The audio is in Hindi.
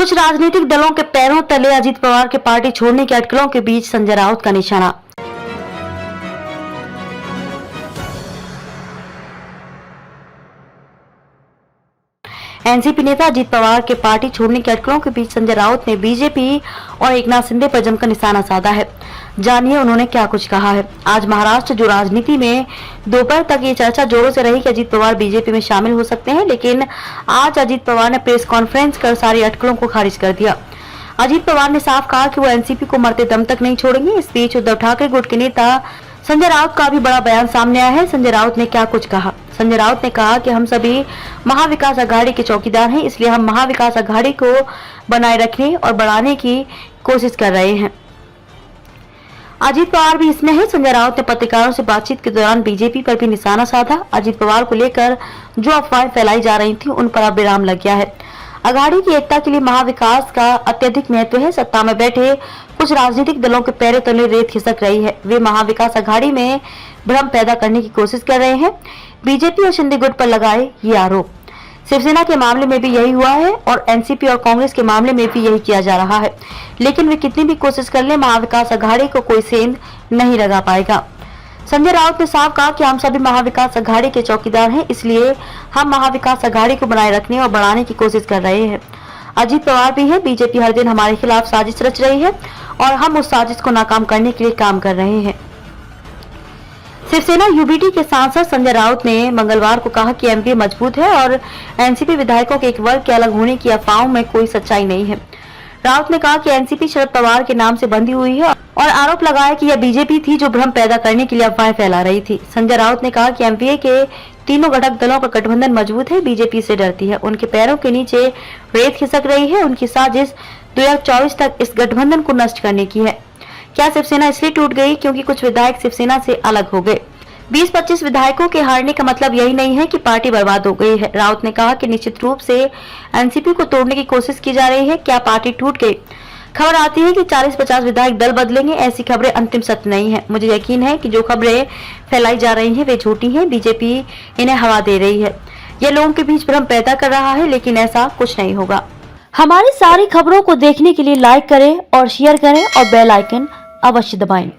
कुछ राजनीतिक दलों के पैरों तले अजीत पवार के पार्टी छोड़ने की अटकलों के बीच संजय राउत का निशाना। एनसीपी नेता अजीत पवार के पार्टी छोड़ने की अटकलों के बीच संजय राउत ने बीजेपी और एकनाथ शिंदे पर जमकर निशाना साधा है। जानिए उन्होंने क्या कुछ कहा है। आज महाराष्ट्र जो राजनीति में दोपहर तक ये चर्चा जोरों से रही कि अजीत पवार बीजेपी में शामिल हो सकते हैं, लेकिन आज अजीत पवार ने प्रेस कॉन्फ्रेंस कर सारी अटकलों को खारिज कर दिया। अजीत पवार ने साफ कहा कि वो एनसीपी को मरते दम तक नहीं छोड़ेंगे। इस बीच उद्धव ठाकरे गुट के नेता संजय राउत का भी बड़ा बयान सामने आया है। संजय राउत ने क्या कुछ कहा। संजय राउत ने कहा कि हम सभी महाविकास अघाड़ी के चौकीदार हैं, इसलिए हम महाविकास अघाड़ी को बनाए रखने और बढ़ाने की कोशिश कर रहे हैं। अजीत पवार भी इसमें है। संजय राउत ने पत्रकारों से बातचीत के दौरान बीजेपी पर भी निशाना साधा। अजीत पवार को लेकर जो अफवाहें फैलाई जा रही थी उन पर अब विराम लग गया है। अघाड़ी की एकता के लिए महाविकास का अत्यधिक महत्व है। सत्ता में बैठे कुछ राजनीतिक दलों के पैरों तले रेत खिसक रही है। वे महाविकास अघाड़ी में भ्रम पैदा करने की कोशिश कर रहे हैं। बीजेपी और शिंदे गुट पर लगाए ये आरोप। शिवसेना के मामले में भी यही हुआ है और एनसीपी और कांग्रेस के मामले में भी यही किया जा रहा है, लेकिन वे कितनी भी कोशिश कर ले महाविकास अघाड़ी को कोई सेंध नहीं लगा पाएगा। संजय राउत ने साफ कहा कि हम सभी महाविकास अघाड़ी के चौकीदार हैं, इसलिए हम महाविकास अघाड़ी को बनाए रखने और बढ़ाने की कोशिश कर रहे हैं। अजीत पवार भी है। बीजेपी हर दिन हमारे खिलाफ साजिश रच रही है और हम उस साजिश को नाकाम करने के लिए काम कर रहे हैं। शिवसेना यूबीटी के सांसद संजय राउत ने मंगलवार को कहा कि एमपी मजबूत है और एनसीपी विधायकों के एक वर्ग के अलग होने की अफवाहों में कोई सच्चाई नहीं है। राउत ने कहा कि एनसीपी शरद पवार के नाम से बंधी हुई है और आरोप लगाया कि यह बीजेपी थी जो भ्रम पैदा करने के लिए अफवाहें फैला रही थी। संजय राउत ने कहा कि एमपीए के तीनों घटक दलों का गठबंधन मजबूत है, बीजेपी से डरती है, उनके पैरों के नीचे रेत खिसक रही है। उनकी साजिश 2024 तक इस गठबंधन को नष्ट करने की है। क्या शिवसेना इसलिए टूट गई क्योंकि कुछ विधायक शिवसेना से अलग हो गए? 20-25 विधायकों के हारने का मतलब यही नहीं है कि पार्टी बर्बाद हो गई है। राउत ने कहा कि निश्चित रूप से एनसीपी को तोड़ने की कोशिश की जा रही है। क्या पार्टी टूट गई? खबर आती है कि 40-50 विधायक दल बदलेंगे। ऐसी खबरें अंतिम सत्य नहीं है। मुझे यकीन है कि जो खबरें फैलाई जा रही हैं वे झूठी हैं। बीजेपी इन्हें हवा दे रही है। यह लोगों के बीच भ्रम पैदा कर रहा है, लेकिन ऐसा कुछ नहीं होगा। हमारी सारी खबरों को देखने के लिए लाइक करें और शेयर करें और बेल आइकन अवश्य दबाएं।